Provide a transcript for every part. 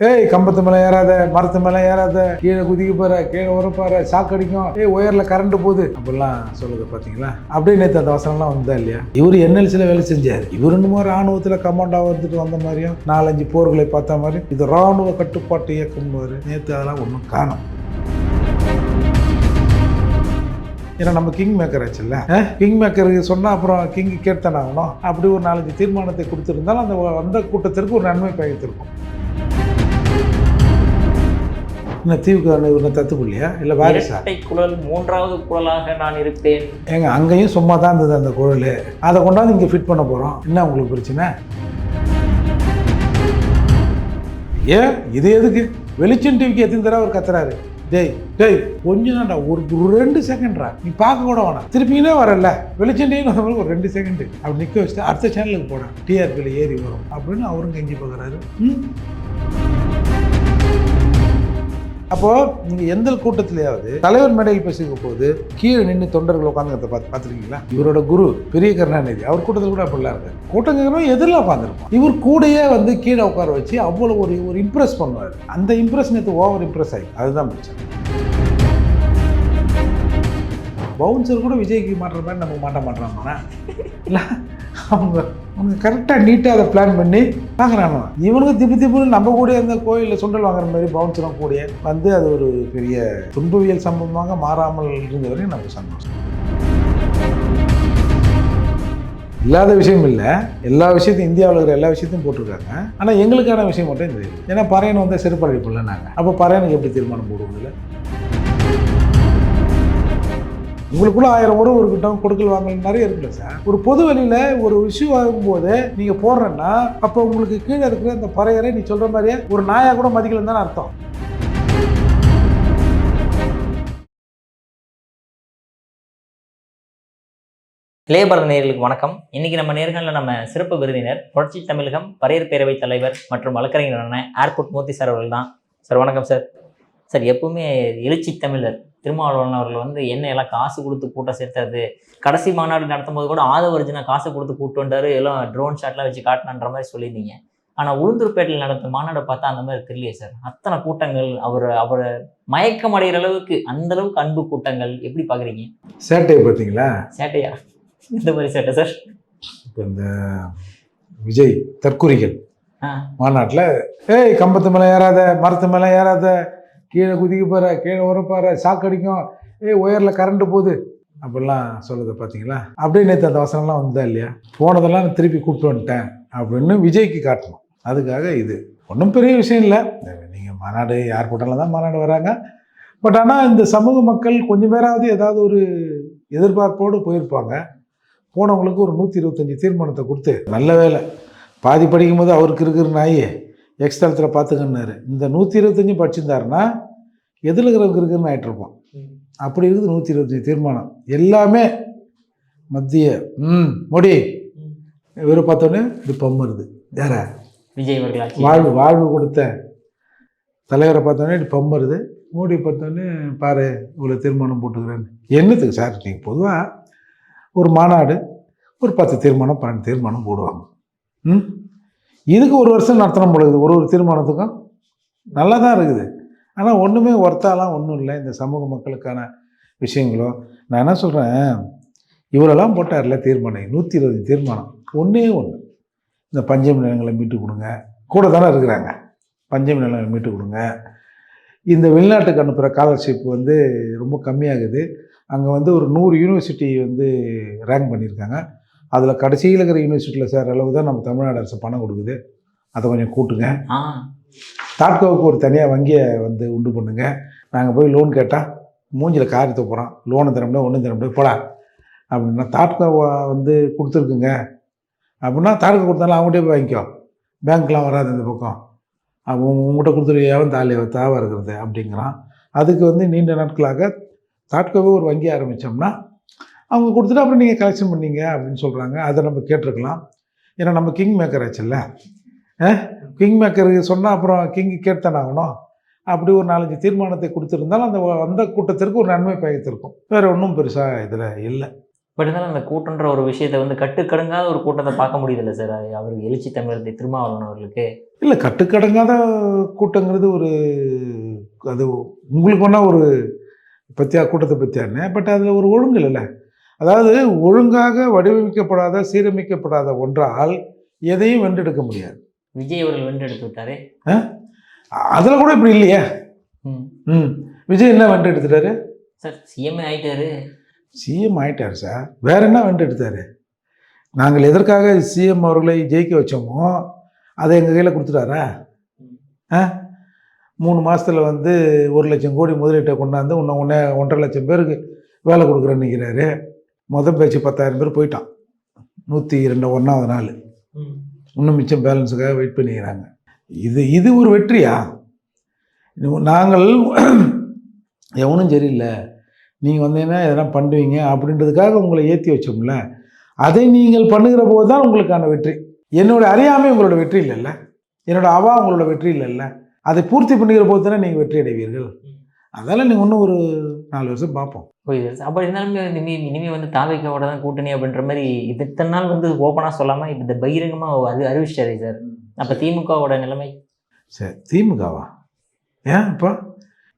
ஏய் கம்பத்து மேலே ஏறாத, மரத்து மேலே ஏறாத, கீழே குதிக்க போற, கீழே உரப்பாரு, சாக்கடிக்கும், ஒயர்ல கரண்ட் போகுது அப்படிலாம் சொல்லுது பார்த்தீங்களா? அப்படியே நேற்று அந்த வசனம்லாம் வந்தா இல்லையா? இவர் என்எல்சியில் வேலை செஞ்சார். இவர் இன்னும் ராணுவத்தில் கமாண்டாக வந்துட்டு வந்த மாதிரியும் 4-5 போர்களை பார்த்த மாதிரி இது ராணுவ கட்டுப்பாட்டு இயக்கம் நேற்று அதெல்லாம் ஒன்றும் காணும். ஏன்னா நம்ம கிங் மேக்கர் ஆச்சுல்ல, கிங் மேக்கருக்கு சொன்னால் அப்புறம் கிங் கேட்டான் ஆகணும். அப்படி ஒரு 4-5 தீர்மானத்தை கொடுத்துருந்தாலும் அந்த கூட்டத்திற்கு ஒரு நன்மை பயத்திருக்கும். இன்னும் திமுக தத்துக்குள்ளையா இல்லை வாரிசா? குழல் மூன்றாவது குழலாக நான் இருப்பேன். ஏங்க அங்கேயும் சும்மா தான் இருந்தது அந்த குழல். அதை கொண்டாந்து இங்கே ஃபிட் பண்ண போகிறோம். என்ன உங்களுக்கு பிரச்சனை? ஏன் இது எதுக்கு? வெளிச்சம் டிவிக்கு எத்தனை தடவை அவர் கத்துறாரு, டேய் டேய் கொஞ்சம் தான்டா, ஒரு 2 செகண்ட்ரா, நீ பார்க்க கூட வேணாம், திருப்பினே வரல, வெளிச்சம் டிவி ஒரு 2 செகண்ட் அப்படி நிற்க வச்சுட்டு அடுத்த சேனலுக்கு போட, டிஆர்பியில் ஏறி வரும் அப்படின்னு அவரும் கெஞ்சி பார்க்குறாரு. அப்போது நீங்கள் எந்த கூட்டத்திலேயாவது தலைவர் மேடையில் பேசிக்க போது கீழே நின்று தொண்டர்கள் உட்காந்துக்கிறத பார்த்துருக்கீங்களா? இவரோட குரு பெரிய கருணாநிதி அவர் கூட்டத்தில் கூட அப்படிலாம் இருக்காரு. கூட்டங்கிறவங்க எதிரில் உட்காந்துருப்போம். இவர் கூடையே கீழே உட்கார வச்சு அவ்வளோ ஒரு இம்ப்ரெஸ் பண்ணுவார். அந்த இம்ப்ரெஸ் நேற்று ஓவர் இம்ப்ரெஸ் ஆகி அதுதான் பிரச்சனை. பவுன்சர் கூட விஜய்க்கு மாட்டுற மாதிரி நம்ம மாட்ட மாட்டோம்னா இல்லை, அவங்க கரெக்டாக நீட்டாக அதை பிளான் பண்ணி வாங்குறாங்க. இவனுக்கு திப்புன்னு நம்ம கூட அந்த கோயிலில் சுண்டல் வாங்குற மாதிரி பவுன்சரும் கூட அது ஒரு பெரிய துன்பவியல் சம்பவமாக மாறாமல் இருந்த வரையும் நமக்கு சந்தோஷம். இல்லாத விஷயம் இல்லை, எல்லா விஷயத்தையும் இந்தியாவில் இருக்கிற எல்லா விஷயத்தையும் போட்டிருக்காங்க. ஆனால் எங்களுக்கான விஷயம் மட்டும் இந்த இது. ஏன்னா பறையன் செருப்படைப்புல நாங்கள் அப்போ பறையனுக்கு எப்படி தீர்மானம் போடுவதில்லை? உங்களுக்குள்ள 1000 உறவு இருக்கட்டும், கொடுக்கல் வாங்கல் நிறைய இருக்குல்ல சார். ஒரு பொது வழியில் ஒரு இஷ்யூ ஆகும்போது நீங்கள் போடுறேன்னா அப்போ உங்களுக்கு கீழே இருக்கிற அந்த பறையரை நீ சொல்கிற மாதிரியே ஒரு நாயாக கூட மதிக்கலன்னு தானே அர்த்தம். இளையபாரத நேயர்களுக்கு வணக்கம். இன்னைக்கு நம்ம நேர்காணலில் நம்ம சிறப்பு விருந்தினர் புரட்சி தமிழகம் பறையர் பேரவைத் தலைவர் மற்றும் வழக்கறிஞரான ஏர்போர்ட் மூர்த்தி சார் அவர்கள் தான். சார் வணக்கம் சார். சார் எப்பவுமே எழுச்சி தமிழர் திருமாவளவன் அவர்கள் என்ன எல்லாம் காசு கொடுத்து கூட்டம் சேர்த்தது, கடைசி மாநாடு நடத்தும் போது கூட ஆதவர்ஜுனா காசு கொடுத்து கூட்டு வந்தாரு, எல்லாம் ட்ரோன் ஷாட்லாம் வச்சு காட்டினான்ற மாதிரி சொல்லியிருந்தீங்க. ஆனால் உளுந்தூர்பேட்டையில் நடந்த மாநாடை பார்த்தா அந்த மாதிரி தெரியலையே சார். அத்தனை கூட்டங்கள், அவரை மயக்கம் அடைகிற அளவுக்கு அந்த அளவுக்கு அன்பு கூட்டங்கள் எப்படி பார்க்குறீங்க? சேட்டையை பார்த்தீங்களா? சேட்டையா? இந்த மாதிரி சேட்டை சார். இப்போ இந்த விஜய் தற்குறிகள் மாநாட்டில் ஏய் கம்பத்து மேலே ஏறாத, மரத்து மேலே ஏறாத, கீழே குதிக்க போகிற, கீழே உரப்பாரு, சாக்கடிக்கும், ஒயரில் கரண்ட் போகுது அப்படிலாம் சொல்லுது பார்த்தீங்களா? அப்படியே நேற்று அந்த வசனம்லாம் வந்தா இல்லையா? போனதெல்லாம் நான் திருப்பி கூப்பிட்டு வந்துட்டேன் அப்படின்னு விஜய்க்கு காட்டணும். அதுக்காக இது ஒன்றும் பெரிய விஷயம் இல்லை. நீங்கள் மாநாடு யார் கூட்டம்ல தான் மாநாடு வராங்க. பட் ஆனால் இந்த சமூக மக்கள் கொஞ்சம் பேராவது ஏதாவது ஒரு எதிர்பார்ப்போடு போயிருப்பாங்க. போனவங்களுக்கு ஒரு 125 தீர்மானத்தை கொடுத்து, நல்ல வேலை பாதி படிக்கும்போது அவருக்கு இருக்கிற நாய் எக்ஸ்தலத்தில் பார்த்துக்கன்னாரு. இந்த 125 படிச்சிருந்தாருன்னா எதில் இருக்கிறவங்க இருக்குன்னு ஆகிட்டுருப்போம். அப்படி இருக்குது 125 தீர்மானம். எல்லாமே மத்திய மோடி இவரை பார்த்தோன்னே இது பம்மருது. யார? விஜய் அவர்கள் வாழ்வு கொடுத்த தலைவரை பார்த்தோன்னே இது பம்மருது. மோடி பார்த்தோன்னே பாரு இவ்வளோ தீர்மானம் போட்டுக்கிறேன்னு. என்னத்துக்கு சார்? நீங்கள் பொதுவாக ஒரு மாநாடு ஒரு 10 தீர்மானம் 12 தீர்மானம் போடுவாங்க. இதுக்கு ஒரு வருஷம் நடத்தணும் பொழுது ஒரு தீர்மானத்துக்கும் நல்லா தான் இருக்குது. ஆனால் ஒன்றுமே ஒர்த்தாலாம் ஒன்றும் இல்லை இந்த சமூக மக்களுக்கான விஷயங்களோ. நான் என்ன சொல்கிறேன், இவரெல்லாம் போட்டார்ல தீர்மானம், 120 தீர்மானம். ஒன்றே ஒன்று, இந்த பஞ்சமி நிலங்களை மீட்டு கொடுங்க. கூட தானே இருக்கிறாங்க. பஞ்சமி நிலங்களை மீட்டு கொடுங்க. இந்த வெளிநாட்டுக்கு அனுப்புகிற ஸ்காலர்ஷிப் ரொம்ப கம்மியாகுது. அங்கே ஒரு 100 யூனிவர்சிட்டி ரேங்க் பண்ணியிருக்காங்க. அதில் கடைசியில் இருக்கிற யூனிவர்சிட்டியில் சேர்ற அளவு தான் நம்ம தமிழ்நாடு அரசு பணம் கொடுக்குது. அதை கொஞ்சம் கூட்டுங்க. தாட்கோவுக்கு ஒரு தனியாக வங்கியை உண்டு பண்ணுங்க. நாங்கள் போய் லோன் கேட்டால் மூஞ்சில் காரியத்தை போகிறோம், லோனை தர முடியாது, ஒன்றும் தர முடியாது, போடா அப்படின்னா. தாட்கோவை கொடுத்துருக்குங்க அப்படின்னா தாட்கோ கொடுத்தாலும் அவங்ககிட்டே போய் வாங்கிக்கோ, பேங்க்லாம் வராது இந்த பக்கம், உங்கள்கிட்ட கொடுத்துருக்காவும் தாவாக இருக்கிறது அப்படிங்கிறான். அதுக்கு நீண்ட நாட்களாக தாட்கோவே ஒரு வங்கி ஆரம்பித்தோம்னா அவங்க கொடுத்துட்டு அப்புறம் நீங்கள் கலெக்ஷன் பண்ணீங்க அப்படின்னு சொல்கிறாங்க. அதை நம்ம கேட்டிருக்கலாம். ஏன்னா நம்ம கிங் மேக்கர் ஆச்சுல்ல, கிங் மேக்கருக்கு சொன்னால் அப்புறம் கிங் கேட்டான் ஆகணும். அப்படி ஒரு 4-5 தீர்மானத்தை கொடுத்துருந்தாலும் அந்த கூட்டத்திற்கு ஒரு நன்மை பயத்திருக்கும். வேறு ஒன்றும் பெருசாக இதில் இல்லை. பட் இருந்தாலும் அந்த கூட்டன்ற ஒரு விஷயத்தை வந்து கட்டுக்கடங்காத ஒரு கூட்டத்தை பார்க்க முடியுதில்ல சார். அவருக்கு எழுச்சி தமிழர் திருமாவளவன் அவர்களுக்கு. இல்லை, கட்டுக்கடங்காத கூட்டங்கிறது ஒரு அது உங்களுக்கு ஒன்றா ஒரு பற்றியா கூட்டத்தை பற்றியானே, பட் அதில் ஒரு ஒழுங்கு இல்லைல்ல. அதாவது ஒழுங்காக வடிவமைக்கப்படாத சீரமைக்கப்படாத ஒன்றால் எதையும் வென்றெடுக்க முடியாது. விஜய் அவர்கள் வென்றெடுத்து விட்டாரு. அதில் கூட இப்படி இல்லையே. ம் விஜய் என்ன வென்றெடுத்துட்டாரு சார்? சிஎம் ஆயிட்டாரு. சிஎம் ஆயிட்டார் சார். வேற என்ன வென்றெடுத்தாரு? நாங்கள் எதற்காக சிஎம் அவர்களை ஜெயிக்க வச்சோமோ அதை எங்கள் கையில் கொடுத்துட்டாரா? 3 மாதத்தில் வந்து 1 லட்சம் கோடி முதலீட்டை கொண்டாந்து இன்னும் 1.5 லட்சம் பேருக்கு வேலை கொடுக்குறேன்னு நிற்கிறாரு. மொதல் பேச்சு 10,000 பேர் போயிட்டான் 101வது நாள். இன்னும் மிச்சம் பேலன்ஸுக்காக வெயிட் பண்ணிக்கிறாங்க. இது ஒரு வெற்றியா? நாங்கள் எவனும் சரியில்லை, நீங்கள் வந்தீங்கன்னா எதனா பண்ணுவீங்க அப்படின்றதுக்காக உங்களை ஏற்றி வச்சோம்ல, அதை நீங்கள் பண்ணுகிற போது தான் உங்களுக்கான வெற்றி. என்னோட அறியாமை உங்களோட வெற்றி இல்லைல்ல, என்னோட அவா உங்களோட வெற்றி இல்லைல்ல, அதை பூர்த்தி பண்ணிக்கிற போது தானே நீங்கள் வெற்றி அடைவீர்கள். அதனால் நீங்கள் இன்னும் ஒரு 4 வருஷம் பார்ப்போம். புரியுது. அப்போ இருந்தாலுமே இனிமேல் வந்து தாவேக்காவோட தான் கூட்டணி அப்படின்ற மாதிரி இத்தனை நாள் வந்து ஓப்பனாக சொல்லாமல் இப்போ இந்த பகிரங்கமாக அறிவிச்சிட்டாரு சார். அப்போ திமுகவோட நிலைமை? சரி, திமுகவா? ஏன் இப்போ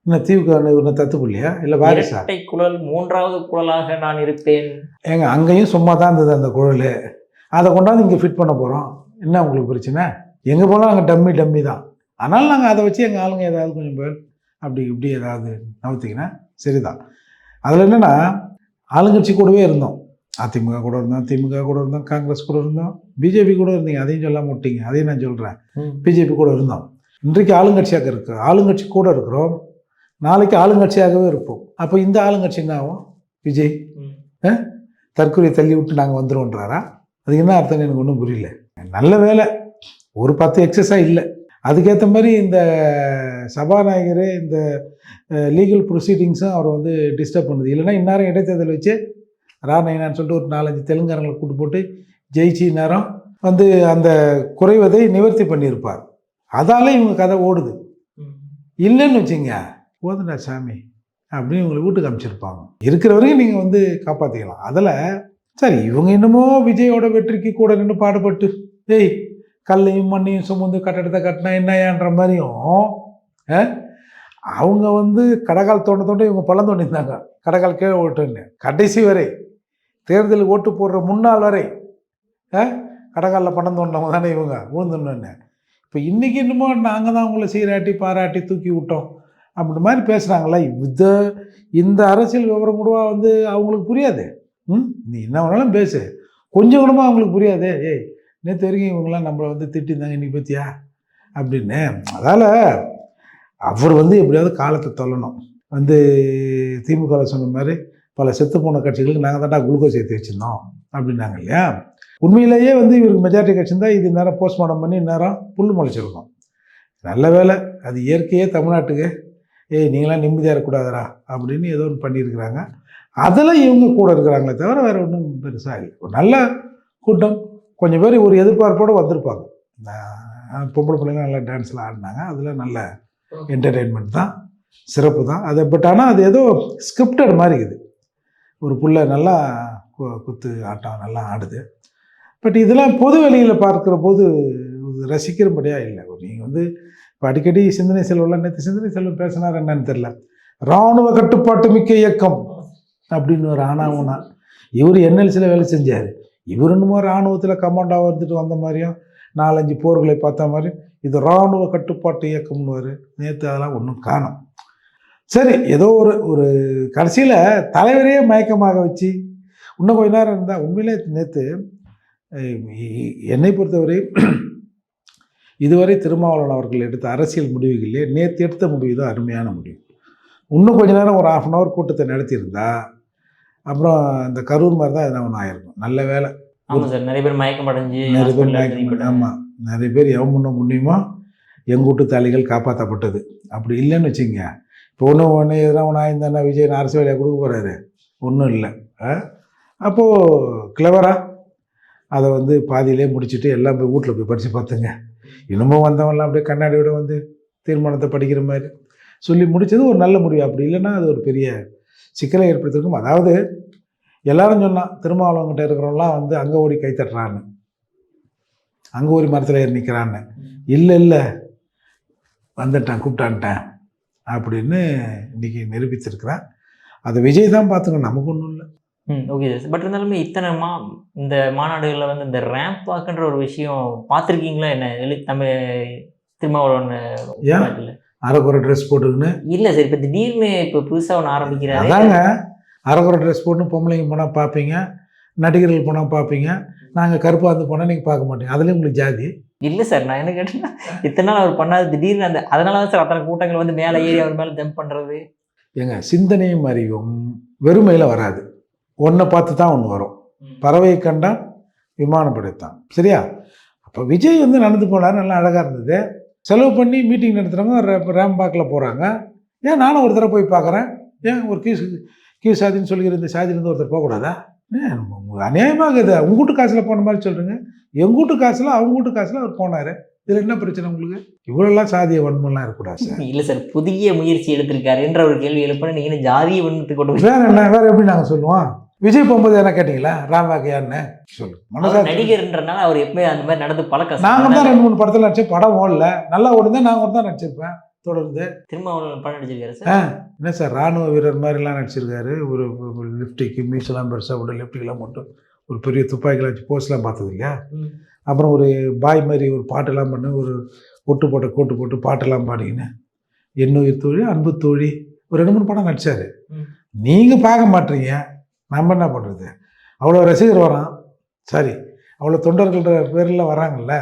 இன்னும் திமுக இன்னும் தத்துப்பில்லையா? இல்லை வாரிசா? இரட்டை குழல் 3வது குழலாக நான் இருப்பேன். ஏங்க அங்கேயும் சும்மா தான் இருந்தது அந்த குழல். அதை கொண்டாந்து இங்கே ஃபிட் பண்ண போகிறோம். என்ன உங்களுக்கு பிரச்சனை? எங்கே போனால் அங்கே டம்மி தான். அதனால் நாங்கள் அதை வச்சு எங்கள் ஆளுங்க ஏதாவது கொஞ்சம் பேர் அப்படி இப்படி ஏதாவது நவுத்திங்கன்னா சரிதான். அதில் என்னென்னா, ஆளுங்கட்சி கூடவே இருந்தோம். அதிமுக கூட இருந்தோம், திமுக கூட இருந்தோம், காங்கிரஸ் கூட இருந்தோம், பிஜேபி கூட இருந்தீங்க. அதையும் சொல்லாமல் விட்டீங்க. அதையும் நான் சொல்கிறேன். பிஜேபி கூட இருந்தோம். இன்றைக்கு ஆளுங்கட்சியாக இருக்கு. ஆளுங்கட்சி கூட இருக்கிறோம், நாளைக்கு ஆளுங்கட்சியாகவே இருப்போம். அப்போ இந்த ஆளுங்கட்சி என்ன ஆகும்? விஜய் தற்கொலை தள்ளி விட்டு நாங்கள் வந்துடுவோன்றாரா? அதுக்கு என்ன அர்த்தம் எனக்கு ஒன்றும் புரியல. நல்ல வேலை ஒரு 10 எக்ஸஸாக இல்லை. அதுக்கேற்ற மாதிரி இந்த சபாநாயகர் இந்த லீகல் ப்ரொசீடிங்ஸும் அவரை வந்து டிஸ்டர்ப் பண்ணுது. இல்லைன்னா இந்நேரம் இடைத்தேர்தல் வச்சு ராணையனான்னு சொல்லிட்டு ஒரு 4-5 தெலுங்காரங்களை கூட்டு போட்டு ஜெயிச்சு இந்நேரம் வந்து அந்த குறைவதை நிவர்த்தி பண்ணியிருப்பார். அதால் இவங்க கதை ஓடுது. இல்லைன்னு வச்சுங்க, போதுண்டா சாமி அப்படின்னு இவங்களை வீட்டுக்கு அமைச்சிருப்பாங்க. இருக்கிற வரைக்கும் நீங்கள் வந்து காப்பாற்றிக்கலாம். அதில் சரி, இவங்க என்னமோ விஜயோட வெற்றிக்கு கூட நின்று பாடுபட்டு கல்லையும் மண்ணையும் சுமந்து கட்டடத்தை கட்டினா என்னன்ற மாதிரியும் அவங்க வந்து கடைக்கால் தோண்ட இவங்க பள்ளம் தோண்டியிருந்தாங்க. கடைக்கால் கீழே ஓட்டுன்னு கடைசி வரை தேர்தலுக்கு ஓட்டு போடுற முன்னாள் வரை கடைக்காலில் பணம் தோண்டினவங்க தானே இவங்க விழுந்துன்னு. இப்போ இன்றைக்கி என்னமோ நாங்கள் தான் உங்களை சீராட்டி பாராட்டி தூக்கி விட்டோம் அப்படி மாதிரி பேசுகிறாங்களா? இந்த அரசியல் விவரம் கூட வந்து அவங்களுக்கு புரியாது. நீ என்ன வேணாலும் பேசு, கொஞ்சம் கூடமா அவங்களுக்கு புரியாது. நேற்று வரைக்கும் இவங்களாம் நம்மளை வந்து திட்டிருந்தாங்க, இன்னைக்கு பற்றியா அப்படின்னு. அதால் அவர் வந்து எப்படியாவது காலத்தை தொல்லணும். வந்து திமுகவில் சொன்ன மாதிரி பல செத்து போன கட்சிகளுக்கு நாங்கள் தான்டா குளுக்கோஸ் ஏற்றி வச்சுருந்தோம் அப்படின்னாங்க இல்லையா? உண்மையிலேயே வந்து இவருக்கு மெஜாரிட்டி கட்சி இருந்தால் இது நேரம் போஸ்ட்மார்ட்டம் பண்ணி நேரம் புல் முளைச்சிருக்கோம். நல்ல வேலை, அது இயற்கையே தமிழ்நாட்டுக்கு நீங்களாம் நிம்மதியாக இருக்கக்கூடாதரா அப்படின்னு ஏதோ ஒன்று பண்ணியிருக்கிறாங்க. அதில் இவங்க கூட இருக்கிறாங்களே தவிர வேறு ஒன்றும் பெருசாக இல்லை. ஒரு நல்ல கூட்டம், கொஞ்சம் பேர் ஒரு எதிர்பார்ப்போடு வந்திருப்பாங்க. பொம்பளை பிள்ளைங்க நல்லா டான்ஸ்லாம் ஆடினாங்க. அதில் நல்ல என்டர்டெயின்மெண்ட் தான், சிறப்பு தான் அது. பட் ஆனால் அது ஏதோ ஸ்கிரிப்டட் மாதிரி இருக்குது. ஒரு புள்ள நல்லா குத்து ஆட்டம் நல்லா ஆடுது. பட் இதெல்லாம் பொது வெளியில் பார்க்குற போது ரசிக்கிறபடியாக இல்லை. நீங்கள் வந்து இப்போ அடிக்கடி சிந்தனை செல்வம்லாம், நேற்று சிந்தனை செல்வம் பேசினார் என்னன்னு தெரில, இராணுவ கட்டுப்பாட்டு மிக்க இயக்கம் அப்படின்னு ஒரு ஆனாவுனா. இவர் என்எல்சியில் வேலை செஞ்சார். இவர் என்னமோ இராணுவத்தில் கமாண்டாக வந்துட்டு வந்த மாதிரியும் 4-5 போர்களை பார்த்த மாதிரி இது இராணுவ கட்டுப்பாட்டு இயக்கம்னு. நேற்று அதெல்லாம் ஒன்றும் காணும். சரி, ஏதோ ஒரு கடைசியில் தலைவரையே மயக்கமாக வச்சு இன்னும் கொஞ்ச நேரம் இருந்தால் உண்மையிலே நேற்று என்னை பொறுத்தவரை இதுவரை திருமாவளவன் அவர்கள் எடுத்த அரசியல் முடிவுகளிலே நேற்று எடுத்த முடிவு தான் அருமையான முடிவு. இன்னும் கொஞ்ச நேரம் ஒரு 1/2 hour கூட்டத்தை நடத்தியிருந்தா அப்புறம் இந்த கரூர் மாதிரி தான் எதனா ஒன்று ஆயிருக்கும். நல்ல வேலை. ஆமாம் சார், நிறைய பேர் மயக்கம் அடைஞ்சு, நிறைய பேர் மயக்கம். ஆமாம், நிறைய பேர் எவன் முன்ன முடியுமோ எங்கூட்டு தாலிகள் காப்பாற்றப்பட்டது. அப்படி இல்லைன்னு வச்சுங்க, இப்போ ஒன்று எதனா ஒன்று ஆயிருந்தானே விஜய் அரசு வேலையை கொடுக்க போகிறாரு, ஒன்றும் இல்லை. அப்போது கிளவராக அதை வந்து பாதியிலே முடிச்சுட்டு எல்லாம் போய் வீட்டில் போய் படித்து பார்த்துங்க. இன்னமும் வந்தவங்களாம் அப்படியே கண்ணாடியோட வந்து தீர்மானத்தை படிக்கிற மாதிரி சொல்லி முடித்தது ஒரு நல்ல முடிவு. அப்படி இல்லைன்னா அது ஒரு பெரிய சிக்கலை ஏற்படுத்திருக்கும். அதாவது எல்லாரும் சொன்னான் திருமாவளவன்கிட்ட இருக்கிறவங்களாம் வந்து அங்கே ஓடி கை தட்டுறான்னு, அங்கே ஓடி மரத்தில் ஏறி நிற்கிறான்னு. இல்லை வந்துட்டேன் கூப்பிட்டான்ட்டேன் அப்படின்னு இன்னைக்கு நிரூபிச்சிருக்கிறேன். அதை விஜய் தான் பார்த்துக்கணும், நமக்கு ஒன்றும் இல்லை. Okay sir. பட் இருந்தாலுமே இத்தனை இந்த மாநாடுகளில் வந்து இந்த ரேம்ப் வாக்குன்ற ஒரு விஷயம் பார்த்துருக்கீங்களா என்ன? தமிழ் திருமாவளவன் ஏன் அரைக்குறை ட்ரெஸ் போட்டுக்கின்னு? இல்லை சார், இப்போ திடீர்னு இப்போ புதுசாக ஒன்று ஆரம்பிக்கிறாரு. அதாங்க, அரைக்குறை ட்ரெஸ் போட்டு பொம்பளைங்க போனால் பார்ப்பீங்க, நடிகர்கள் போனால் பார்ப்பீங்க, நாங்கள் கருப்பாக வந்து போனால் நீங்கள் பார்க்க மாட்டீங்க. அதுலேயும் உங்களுக்கு ஜாதி இல்லை சார். நான் என்ன கேட்டேன்னா, இத்தனை நாள் அவர் பண்ணாது திடீர்னு அதனால தான் சார் அத்தனை கூட்டங்கள் வந்து மேலே ஏறி அவர் மேலே ஜம்ப் பண்ணுறது. ஏங்க, சிந்தனையும் அறிவும் வெறுமையில் வராது, ஒன்றை பார்த்து தான் ஒன்று வரும். பறவை கண்டான் விமானப்படைத்தான், சரியா? அப்போ விஜய் வந்து நடந்து போனார், நல்லா அழகாக இருந்தது. செலவு பண்ணி மீட்டிங் நடத்துகிறவங்க ரேம்பாக்கில் போகிறாங்க. ஏன் நானும் ஒரு தடவை போய் பார்க்குறேன். ஏன் ஒரு கீழ் சாதின்னு சொல்லிக்கிற இந்த சாதியிலேருந்து ஒருத்தர் போகக்கூடாதா? அநியாயமாக இது. உங்க வீட்டு காசில் போன மாதிரி சொல்கிறேங்க. எங்கள் வீட்டு காசில் அவங்க வீட்டு காசில் அவர் போனார். இதில் என்ன பிரச்சனை உங்களுக்கு? இவ்வளோலாம் சாதிய வன்மெல்லாம் இருக்கக்கூடாது சார். இல்லை சார், புதிய முயற்சி எடுத்திருக்காரு என்ற ஒரு கேள்வி எழுப்ப நீங்கள் ஜாதிய வன்மத்துக்கு கொண்டு வேறு என்ன, வேறு எப்படி நாங்கள் சொல்லுவோம்? விஜய் போகும்போது என்ன கேட்டிங்களா? ராம்வாக்கியான்னு சொல்லு. நடிகர்ன்றனால அவர் எப்பவுமே அந்த மாதிரி நடந்து பழக்கம். நாங்கள் தான் 2-3 படத்தில் நடிச்சேன், படம் ஓடல, நல்லா ஓடுதான், நாங்கள் ஒரு தான் நடிச்சிருப்பேன் தொடர்ந்து. திருமாவளவன் படம் நடிச்சிருக்காரு சார். என்ன சார், ராணுவ வீரர் மாதிரிலாம் நடிச்சிருக்காரு. ஒரு லிப்டிக்கு மீசெல்லாம் பெருசாக விட, லிப்டிக்கெல்லாம் மட்டும் ஒரு பெரிய துப்பாக்கிலாம் வச்சு போஸ்ட்லாம் பார்த்தது இல்லையா? அப்புறம் ஒரு பாய் மாதிரி ஒரு பாட்டெல்லாம் பண்ணி, ஒரு ஒட்டு போட்ட கோட்டு போட்டு பாட்டெல்லாம் பாடிக்கின்னு, எண்ணுயிர் தோழி அன்பு தோழி, ஒரு 2-3 படம் நடித்தார். நீங்கள் பார்க்க மாட்டீங்க, நம்ம என்ன பண்ணுறது? அவ்வளோ ரசிகர் வரான், சரி, அவ்வளோ தொண்டர்கள்ன்ற பேரில் வராங்கல்ல,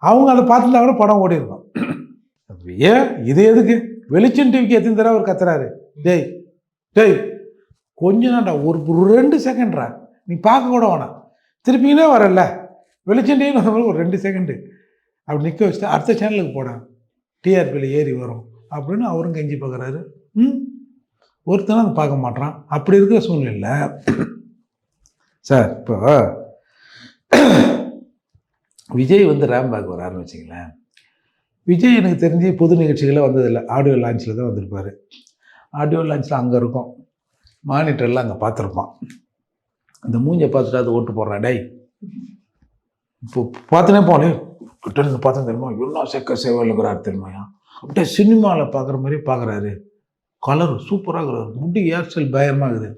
அவங்க அதை பார்த்துருந்தா கூட படம் ஓடி இருக்கும். ஏன் இது எதுக்கு? வெளிச்சம் டிவிக்கு எத்தனை தடவை அவர் கத்துறாரு, டேய் டேய் கொஞ்ச நான்டா, ஒரு 2 செகண்ட்ரா, நீ பார்க்க கூட வேணாம், திருப்பிங்கன்னே வரல, வெளிச்சம் டிவின்னு ஒரு 2 செகண்டு அப்படி நிற்க வச்சுட்டு அடுத்த சேனலுக்கு போடான், டிஆர்பியில் ஏறி வரும் அப்படின்னு அவரும் கெஞ்சி பார்க்குறாரு. ஒருத்தனும் அதை பார்க்க மாட்டான். அப்படி இருக்கிற சூழ்நிலை சார், இப்போ விஜய் வந்து ரேம்பாக் வராருன்னு வச்சுங்களேன். விஜய் எனக்கு தெரிஞ்சு பொது நிகழ்ச்சிகளே வந்ததில்லை, ஆடியோ லான்ச்சில் தான் வந்திருப்பார். ஆடியோ லான்ச்சில் அங்கே இருக்கும், மானிட்டர்லாம் அங்கே பார்த்துருப்பான். இந்த மூஞ்சை பார்த்துட்டு அது ஓட்டு போடுறான், டை இப்போ பார்த்துனே போனேன் கிட்ட இருந்து பார்த்தா தெரியுமா, இன்னும் செக்க சேவையில் இருக்கிறாரு தெரியுமாயா, அப்படியே சினிமாவில் பார்க்குற மாதிரி பார்க்குறாரு, கலர் சூப்பராக இருக்கிறாரு, முடி ஹேர் ஸ்டைல் பயமாக இருக்குது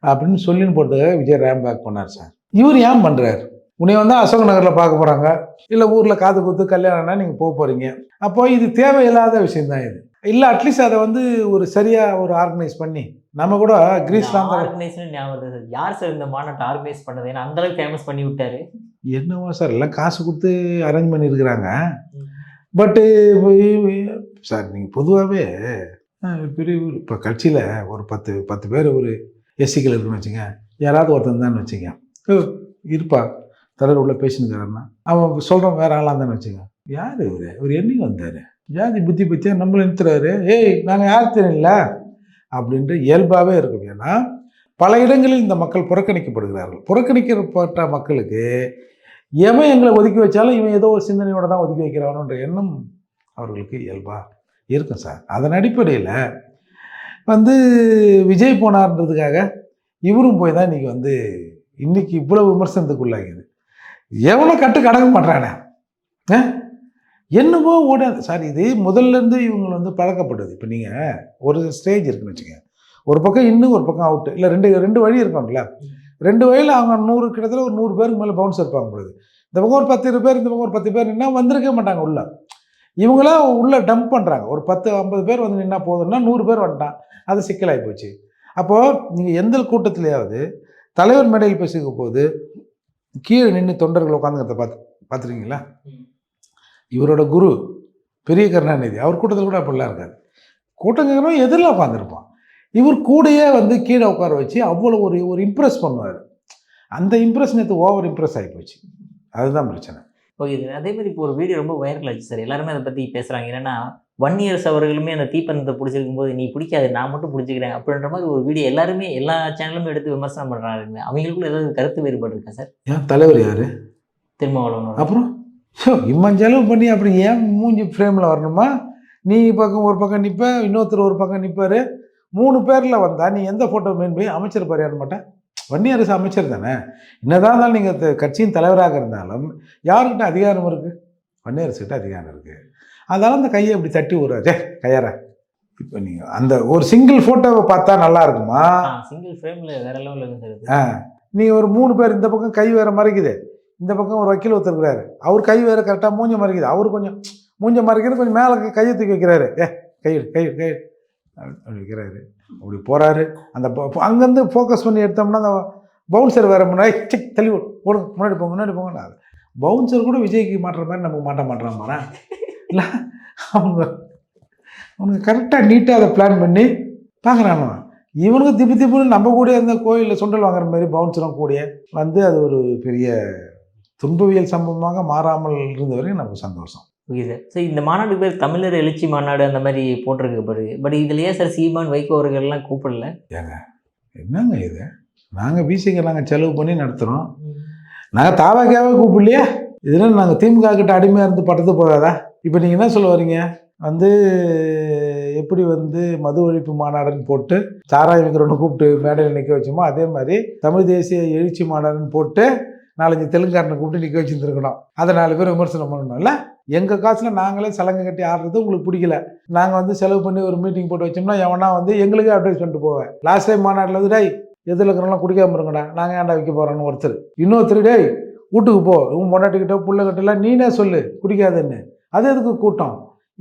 அப்படின்னு சொல்லின்னு போகிறதுக்காக விஜய் ரேம்பேக் பண்ணார் சார். இவர் ஏன் பண்ணுறாரு? உன்னை வந்து அசோக நகரில் பார்க்க போகிறாங்க, இல்லை ஊரில் காது குத்து கல்யாணம்னா நீங்கள் போக போகிறீங்க. அப்போ இது தேவையில்லாத விஷயந்தான் இது. இல்லை அட்லீஸ்ட் அதை வந்து ஒரு சரியாக ஒரு ஆர்கனைஸ் பண்ணி, நம்ம கூட கிரீஸ்லாம் ஆர்கனைஸ்னு ஞாபகம் யார் சார் இந்த மாநாட்டை ஆர்கனைஸ் பண்ணது? ஏன்னா அந்தளவுக்கு ஃபேமஸ் பண்ணி விட்டாரு. என்னவோ சார், எல்லாம் காசு கொடுத்து அரேஞ்ச் பண்ணியிருக்கிறாங்க. பட்டு சார், நீங்கள் பொதுவாகவே பெரிய இப்போ கட்சியில் ஒரு 10 பேர் ஒரு எஸ்சிகள் இருக்குன்னு வச்சுங்க, யாராவது ஒருத்தன் தான் வச்சுங்க, இருப்பா தலைவர் உள்ள பேசினுக்கிறாருன்னா அவன் சொல்கிறோம் வேற ஆளாக தானே வச்சுங்க, யார் இவர் என்னைக்கு வந்தார், ஜாதி புத்தி பற்றியா நம்மளை நிறுத்துறாரு, ஏய் நாங்கள் யார் தெரியல அப்படின்ட்டு இயல்பாகவே இருக்கும். ஏன்னா பல இடங்களில் இந்த மக்கள் புறக்கணிக்கப்படுகிறார்கள். புறக்கணிக்கப்பட்ட மக்களுக்கு எவன் எங்களை ஒதுக்கி வச்சாலும் இவன் ஏதோ ஒரு சிந்தனையோடு தான் ஒதுக்கி வைக்கிறானுன்ற எண்ணம் அவர்களுக்கு இயல்பாக இருக்கும் சார். அதன் அடிப்படையில் வந்து விஜய் போனார்ன்றதுக்காக இவரும் போய் தான் இன்றைக்கி வந்து இன்றைக்கி இவ்வளோ விமர்சனத்துக்குள்ளாகிது. எவனோ கட்டு கடக்க மாட்டானே, என்னவோ ஓடாது சார். இது முதல்லேருந்து இவங்க வந்து பழக்கப்பட்டது. இப்போ நீங்கள் ஒரு ஸ்டேஜ் இருக்குன்னு வச்சுங்க, ஒரு பக்கம் இன்னும் ஒரு பக்கம் அவுட்டு, இல்லை ரெண்டு வழி இருக்காங்கல்ல, 2 வழியில் அவங்க 100 கிட்டத்தட்ட ஒரு 100 பேருக்கு மேலே பவுன்ஸ் இருப்பாங்க பொழுது, இந்த பக்கம் ஒரு 10 பேர், இந்த பக்கம் ஒரு 10 பேர் நின்னா வந்திருக்க மாட்டாங்க உள்ள. இவங்களாம் உள்ளே டம்ப் பண்ணுறாங்க. ஒரு 10-50 பேர் வந்து நின்னா போதும்னா 100 பேர் வந்துட்டான், அது சிக்கலாகி போச்சு. அப்போது நீங்கள் எந்த கூட்டத்திலேயாவது தலைவர் மேடையில் பேசிக்க போது கீழே நின்று தொண்டர்கள் உட்காந்துக்கிறத பார்த்துருக்கீங்களா? இவரோட குரு பெரிய கருணாநிதி அவர் கூட்டத்தில் கூட அப்படிலாம் இருக்காது. கூட்டங்கிறவங்க எதிரில் உட்காந்துருப்பான், இவர் கூடையே வந்து கீழே உட்கார வச்சு அவ்வளோ ஒரு இம்ப்ரெஸ் பண்ணுவார். அந்த இம்ப்ரெஸ் நேற்று ஓவர் இம்ப்ரெஸ் ஆகி போச்சு, அதுதான் பிரச்சனை. Okay sir. அதே மாதிரி இப்போ ஒரு வீடியோ ரொம்ப வைரல் ஆச்சு சார், எல்லாருமே அதை பற்றி பேசுகிறாங்க. என்னென்னா 1 இயர்ஸ் அவர்களுமே அந்த தீப்பந்தத்தை பிடிச்சிருக்கும் போது நீ பிடிக்காது நான் மட்டும் பிடிச்சிக்கிறேன் அப்படின்ற மாதிரி ஒரு வீடியோ எல்லாருமே எல்லா சேனலுமே எடுத்து விமர்சனம் பண்ணுறாங்க. அவங்களுக்குள்ள ஏதாவது கருத்து வேறுபாடு இருக்கா சார்? ஏன் தலைவர் யார்? திருமாவளவன். அப்புறம் இம்மன் செலவு பண்ணி அப்படி ஏன் மூஞ்சி ஃப்ரேமில் வரணுமா? நீ பக்கம் ஒரு பக்கம் நிற்ப, இன்னொருத்தர் ஒரு பக்கம் நிற்பார், 3 பேரில் வந்தால் நீ எந்த ஃபோட்டோ மெயின் போய் அமைச்சர் பாரு மாட்டேன். வன்னியரசு அமைச்சர் தானே. என்னதான் இருந்தாலும் நீங்கள் கட்சியின் தலைவராக இருந்தாலும் யாருக்கிட்ட அதிகாரம் இருக்குது? வன்னியரசுக்கிட்ட அதிகாரம் இருக்குது. அதனால் அந்த கையை இப்படி தட்டி விடுறாரு, கையார. இப்போ நீங்கள் அந்த ஒரு சிங்கிள் ஃபோட்டோவை பார்த்தா நல்லா இருக்குமா? சிங்கிள் ஃப்ரேமில் வேற லெவலில் நீங்கள் ஒரு 3 பேர் இந்த பக்கம் கை வேற மறைக்குது, இந்த பக்கம் ஒரு வக்கீல் ஒருத்தருக்கிறாரு, அவர் கை வேற கரெக்டாக மூஞ்ச மறைக்குது, அவர் கொஞ்சம் மூஞ்ச மறைக்கிறது, கொஞ்சம் மேலே கையை தூக்கி வைக்கிறாரு, கையெடு அப்படி வைக்கிறாரு, அப்படி போகிறாரு. அந்த அங்கேருந்து ஃபோக்கஸ் பண்ணி எடுத்தோம்னா அந்த பவுன்சர் வேறு முன்னாடி தள்ளி போடுங்க, முன்னாடி போங்க. பவுன்சர் கூட விஜய்க்கு மாட்டுற மாதிரி நமக்கு மாட்டான் மாறேன் இல்லை. அவனுக்கு கரெக்டாக நீட்டாக அதை பிளான் பண்ணி பார்க்குறானோ. இவனுக்கு திப்புன்னு நம்ம கூட இந்த கோயிலில் சுண்டல் வாங்குற மாதிரி பவுன்சரும் கூடிய வந்து அது ஒரு பெரிய துன்பவியல் சம்பவமாக மாறாமல் இருந்த வரைக்கும் நமக்கு சந்தோஷம். Okay sir. ஸோ இந்த மாநாடு பேர் தமிழர் எழுச்சி மாநாடு அந்த மாதிரி போட்டிருக்கு. பட் இதுலையே சார் சீமான் வைகோ அவர்கள்லாம் கூப்பிடல. என்னங்க இது? நாங்கள் பிசிக்கு நாங்கள் செலவு பண்ணி நடத்துகிறோம். நாங்கள் தாவாக்காவே கூப்பிடலையா? இதெல்லாம் நாங்கள் திமுக கிட்ட அடிமையாக இருந்து பட்டது போகாதா? இப்போ நீங்கள் என்ன சொல்ல வரீங்க? வந்து எப்படி வந்து மது ஒழிப்பு மாநாடுன்னு போட்டு சாராயம் விற்கிறவனை கூப்பிட்டு மேடையில் நிற்க வச்சோமோ, அதே மாதிரி தமிழ் தேசிய எழுச்சி மாநாடுன்னு போட்டு 4-5 தெலுங்காரனை கூப்பிட்டு நிற்க வச்சுருந்துருக்கணும். அதை 4 பேர் விமர்சனம் பண்ணணும்ல. எங்கள் காசில் நாங்களே சலங்கை கட்டி ஆடுறது உங்களுக்கு பிடிக்கல. நாங்கள் வந்து செலவு பண்ணி ஒரு மீட்டிங் போட்டு வச்சோம்னா எவனா வந்து எங்களுக்கே அட்வைஸ் பண்ணிட்டு போவேன். லாஸ்ட் டைம் மாநாட்டில் வந்து டேய் எதில் இருக்கிறவங்களாம் குடிக்காமல் இருங்கடா, நாங்கள் ஏன்டா வைக்க போகிறோன்னு ஒருத்தர். இன்னொருத்தர் டேய் வீட்டுக்கு போ, இவன் பொண்டாட்டிக்கிட்ட பிள்ளைகிட்டலாம் நீனே சொல்லு குடிக்காதுன்னு. அது எதுக்கு கூட்டம்?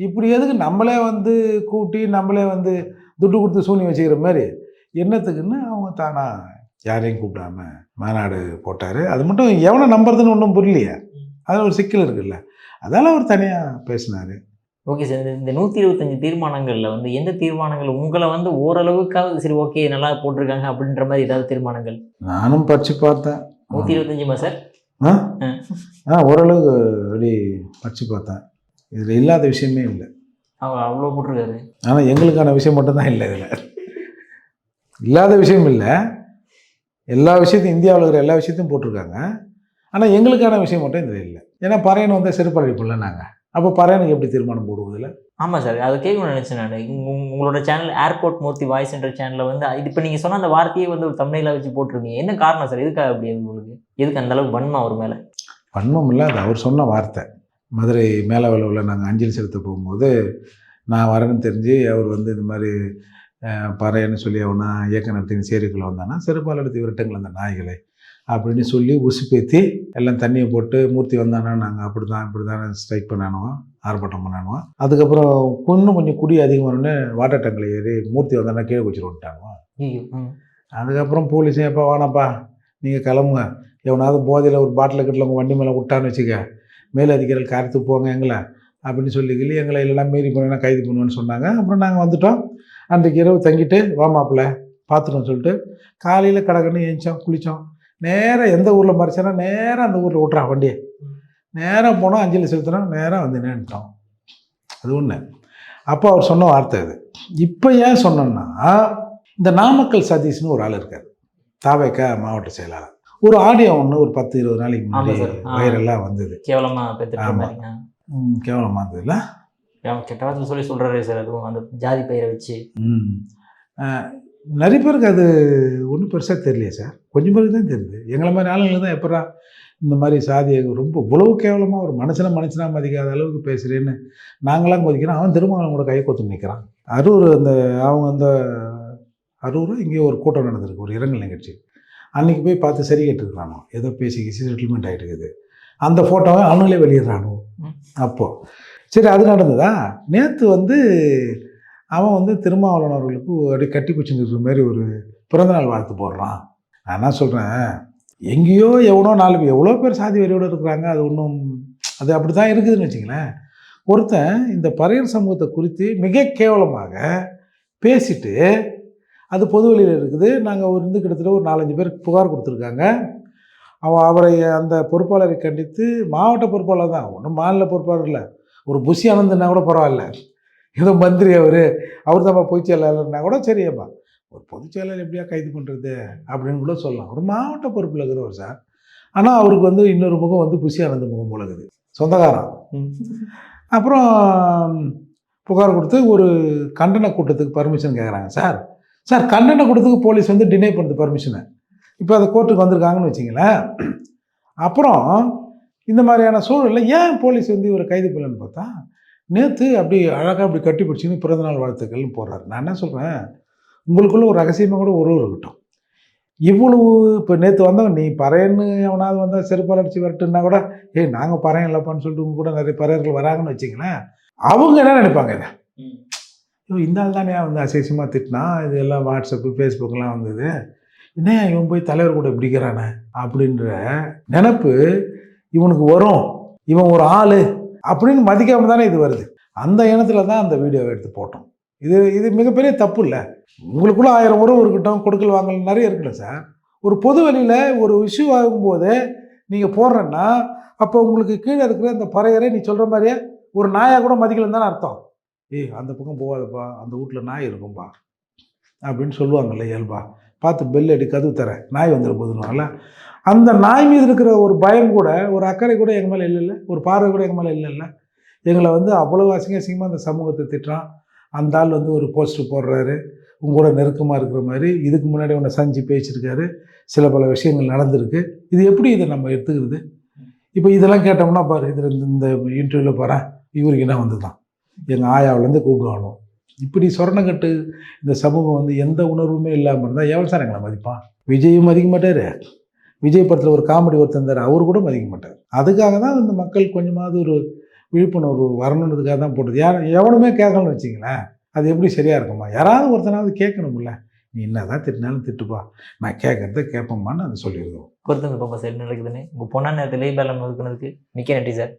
இப்படி எதுக்கு நம்மளே வந்து கூட்டி நம்மளே வந்து துட்டு கொடுத்து சூனி வச்சுக்கிற மாதிரி என்னத்துக்குன்னு அவங்க தானா யாரையும் கூப்பிடாம மாநாடு போட்டார். அது மட்டும் எவனை நம்புறதுன்னு ஒன்றும் புரியலையே. அதில் ஒரு சிக்கல் இருக்குல்ல, அதெல்லாம் அவர் தனியாக பேசினார். Okay sir. இந்த 125 தீர்மானங்களில் வந்து எந்த தீர்மானங்கள் உங்களை வந்து ஓரளவுக்காவது சரி ஓகே நல்லா போட்டிருக்காங்க அப்படின்ற மாதிரி ஏதாவது தீர்மானங்கள்? நானும் படித்து பார்த்தேன். 125மா சார்? ஓரளவு அப்படி படித்து பார்த்தேன். இதில் இல்லாத விஷயமே இல்லை. அவர் அவ்வளோ போட்டிருக்காரு. ஆனால் எங்களுக்கான விஷயம் மட்டும்தான் இல்லை. இதில் இல்லாத விஷயம் இல்லை. எல்லா விஷயத்தையும் இந்தியாவில் இருக்கிற எல்லா விஷயத்தையும் போட்டிருக்காங்க. ஆனால் எங்களுக்கான விஷயம் மட்டும் இதில் இல்லை. ஏன்னா பறையன் வந்து செருப்பழிப்புல நாங்கள் அப்போ பறையனுக்கு எப்படி தீர்மானம் போடுவதில்லை? ஆமாம் சார், அதை கேட்கணும்னு நினச்சேன் நான். உங்களோட சேனல் ஏர்போர்ட் மூர்த்தி வாய்ஸ் என்ற சேனலில் வந்து இது இப்போ நீங்கள் சொன்ன அந்த வார்த்தையை வந்து ஒரு தமிழில் வச்சு போட்டிருக்கீங்க. என்ன காரணம் சார்? எதுக்காக அப்படி உங்களுக்கு? எதுக்கு அந்தளவுக்கு வன்மம் அவர் மேலே? வன்மம் இல்லை, அது அவர் சொன்ன வார்த்தை. மதுரை மேலவளவில் நாங்கள் அஞ்சலி செலுத்த போகும்போது நான் வரேன்னு தெரிஞ்சு அவர் வந்து இந்த மாதிரி பறையன்னு சொல்லி அவனா இயக்க நடத்தின்னு சேரிக்குள்ளே வந்தானா செருப்பால் எடுத்து விரட்டுங்கள் அந்த நாய்களை அப்படின்னு சொல்லி உசுப்பேற்றி எல்லாம் தண்ணியை போட்டு மூர்த்தி வந்தானா நாங்கள் இப்படி தான் ஸ்ட்ரைக் பண்ணானுவோம், ஆர்ப்பாட்டம் பண்ணானுவோம். அதுக்கப்புறம் கொஞ்சம் குடி அதிகமானோடனே வாட்டர் டேங்கில் ஏறி மூர்த்தி வந்தானா கீழே குச்சிட்டு விட்டானுவோம். அதுக்கப்புறம் போலீஸும் எப்போ வானப்பா நீங்கள் கிளம்புங்க, எவனாவது போதையில் ஒரு பாட்டில் கட்டில் உங்கள் வண்டி மேலே விட்டான்னு வச்சுக்க, மேல் அதிகாரிகள் காரத்துக்கு போங்க எங்களை அப்படின்னு சொல்லி எங்களை எல்லாம் மீறி போனீங்கன்னா கைது பண்ணுவேன்னு சொன்னாங்க. அப்புறம் நாங்கள் வந்துவிட்டோம். அன்றைக்கு இரவு தங்கிட்டு வாமாப்பில் பார்த்துட்டோம் சொல்லிட்டு காலையில் கடகன்னு ஏஞ்சோம், குளித்தோம். நேராக எந்த ஊரில் மறைச்சோன்னா நேராக அந்த ஊரில் விட்றா வண்டியை. நேராக போனோம், அஞ்சலி செலுத்தினோம், நேராக வந்து நின்றுட்டோம். அது ஒன்று. அப்போ அவர் சொன்ன வார்த்தை அது. இப்போ ஏன் சொன்னோன்னா, இந்த நாமக்கல் சதீஷ்னு ஒரு ஆள் இருக்கார், தாவேக்கா மாவட்ட செயலாளர். ஒரு ஆடியோ ஒன்று ஒரு 10-20 நாளைக்கு முன்னாடி வைரலாக வந்தது. கேவலமாக இருந்ததுல்ல, கெட்டவாத்தில் சொல்லி சொல்கிறாரு சார். அதுவும் அந்த ஜாதி பெயரை வச்சு நிறைய பேருக்கு அது ஒன்றும் பெருசாக தெரியலையே சார். கொஞ்சம் பேருக்கு தான் தெரியுது. எங்களை மாதிரி ஆளுங்களுக்கு தான் எப்படா இந்த மாதிரி சாதியை ரொம்ப இவ்வளவு கேவலமாக ஒரு மனுஷனாக மதிக்காத அளவுக்கு பேசுகிறேன்னு நாங்களாம் கொதிக்கிறோம். அவன் திருமணம் கூட கையை கொத்து நிற்கிறான். அரூர் அந்த அரூர் இங்கே ஒரு கூட்டம் நடந்திருக்கு, ஒரு இரங்கல் நிகழ்ச்சி. அன்றைக்கி போய் பார்த்து சரி கேட்டுருக்குறானோ, ஏதோ பேசி செட்டில்மெண்ட் ஆகிட்டு இருக்குது. அந்த ஃபோட்டோவை அவனுங்களே வெளியிடுறானோ. அப்போது சரி அது நடந்ததா. நேற்று வந்து அவன் வந்து திருமாவளவன் அவர்களுக்கு அப்படியே கட்டி பிடிச்சிருக்கிற மாதிரி ஒரு பிறந்தநாள் வாழ்த்து போடுறான். நான் என்ன சொல்கிறேன், எங்கேயோ எவனோ 4 பேர் எவ்வளோ பேர் சாதி வெறியோடு இருக்கிறாங்க. அது ஒன்றும் அது அப்படி தான் இருக்குதுன்னு வச்சிங்களேன். ஒருத்தன் இந்த பறையர் சமூகத்தை குறித்து மிக கேவலமாக பேசிட்டு அது பொது வெளியில் இருக்குது. நாங்கள் வந்து கிட்டத்தட்ட ஒரு 4-5 பேருக்கு புகார் கொடுத்துருக்காங்க. அவரை அந்த பொறுப்பாளரை கண்டித்து மாவட்ட பொறுப்பாளர் தான், ஒன்றும் மாநில பொறுப்பாளர் இல்லை, ஒரு புஷி ஆனந்துன்னா கூட பரவாயில்ல, ஏதோ மந்திரி அவர் தான் பொதுச் செயலாளர்னா கூட சரியப்பா, ஒரு பொதுச் செயலாளர் எப்படியா கைது பண்ணுறது அப்படின்னு கூட சொல்லலாம். ஒரு மாவட்ட பொறுப்பில் இருக்கிறவர் சார். ஆனால் அவருக்கு வந்து இன்னொரு முகம் வந்து புஷி ஆனந்த முகம் போல இருக்குது, சொந்தக்காரன். அப்புறம் புகார் கொடுத்து ஒரு கண்டன கூட்டத்துக்கு பர்மிஷன் கேட்குறாங்க. சார் கண்டன கூட்டத்துக்கு போலீஸ் வந்து டினை பண்ணுது பர்மிஷனை. இப்போ அதை கோர்ட்டுக்கு வந்திருக்காங்கன்னு வச்சிங்களேன். அப்புறம் இந்த மாதிரியான சூழலில் ஏன் போலீஸ் வந்து இவரை கைது பண்ணலன்னு பார்த்தா, நேற்று அப்படி அழகாக அப்படி கட்டி பிடிச்சின்னு பிறந்தநாள் வாழ்த்துக்கள்னு போடுறாரு. நான் என்ன சொல்கிறேன், உங்களுக்குள்ள ஒரு ரகசியமாக கூட உறவு இருக்கட்டும். இவ்வளவு இப்போ நேற்று வந்தவன் நீ பறையன்னு எவனாவது வந்தால் செருப்பால் அடித்து வரட்டுன்னா கூட, ஏய் நாங்கள் பறையன் இல்லைப்பான்னு சொல்லிட்டு உங்க கூட நிறைய பறையர்கள் வராங்கன்னு வச்சிங்களேன். அவங்க என்ன நினைப்பாங்க இதை, இந்த ஆள் தானே வந்து அசேஷமாக திட்டினா, இது எல்லாம் வாட்ஸ்அப்பு ஃபேஸ்புக்கெலாம் வந்தது, என்ன இவன் போய் தலைவர் கூட பிடிக்கிறானே அப்படின்ற நினப்பு இவனுக்கு வரும். இவன் ஒரு ஆள் அப்படின்னு மதிக்காம தானே இது வருது. அந்த எண்ணத்தில் தான் அந்த வீடியோவை எடுத்து போட்டோம். இது மிகப்பெரிய தப்பு இல்லை. உங்களுக்குள்ள 1000 உறவு இருக்கட்டும், கொடுக்கல் வாங்கல் நிறைய இருக்கட்டும் சார். ஒரு பொது வழியில் ஒரு இஷ்யூ ஆகும்போது நீங்கள் போடுறேன்னா, அப்போ உங்களுக்கு கீழே இருக்கிற அந்த பறையரை நீ சொல்கிற மாதிரியே ஒரு நாயாக கூட மதிக்கலன்னு தானே அர்த்தம். ஏய் அந்த பக்கம் போகாதப்பா, அந்த வீட்டில் நாய் இருக்கும்பா அப்படின்னு சொல்லுவாங்கல்ல இயல்பா. பார்த்து பெல் அடி கதவு தரேன், நாய் வந்துட போதுனால அந்த நாய் மீது இருக்கிற ஒரு பயம் கூட, ஒரு அக்கறை கூட எங்கள் மேலே இல்லைல்ல, ஒரு பார்வை கூட எங்கள் மேலே இல்லைல்ல. எங்களை வந்து அவ்வளோ அசிங்கமாக அந்த சமூகத்தை திட்டுறான். அந்த ஆள் வந்து ஒரு போஸ்டர் போடுறாரு, உங்களோட நெருக்கமாக இருக்கிற மாதிரி. இதுக்கு முன்னாடி உன்னை சஞ்சி பேசியிருக்காரு, சில பல விஷயங்கள் நடந்திருக்கு. இது எப்படி இதை நம்ம எடுத்துக்கிறது? இப்போ இதெல்லாம் கேட்டோம்னா பாரு, இதில் இந்த இன்டர்வியூவில் பாரு, இவருக்கு என்ன வந்து தான் எங்கள் ஆயாவிலேருந்து கூப்பிடுவானோ. இப்படி சொரணக்கட்டு இந்த சமூகம் வந்து எந்த உணர்வுமே இல்லாமல் இருந்தால் எவ்வளோ சார் எங்களை மதிப்பான்? விஜயும் மதிக்க மாட்டார். விஜய் படத்தில் ஒரு காமெடி ஒருத்தர் இருந்தார், அவர் கூட மதிக்க மாட்டார். அதுக்காக தான் இந்த மக்கள் கொஞ்சமாவது ஒரு விழிப்புணர்வு வரணுன்றதுக்காக தான் போட்டது. எவனுமே கேட்கணும்னு வச்சிங்களேன், அது எப்படி சரியாக இருக்குமா? யாராவது ஒருத்தனாவது கேட்கணும்ல. நீ என்ன தான் திட்டினாலும் திட்டுப்பா, நான் கேட்குறத கேட்போம்மான்னு அதை சொல்லிடுவோம். பொறுத்துங்க பாப்பா சார் என்ன நடக்குதுன்னு. உங்கள் பொண்ணான நேரத்தில் லேபர்லாம் ஒதுக்குனதுக்கு மிக்க நன்றி சார்.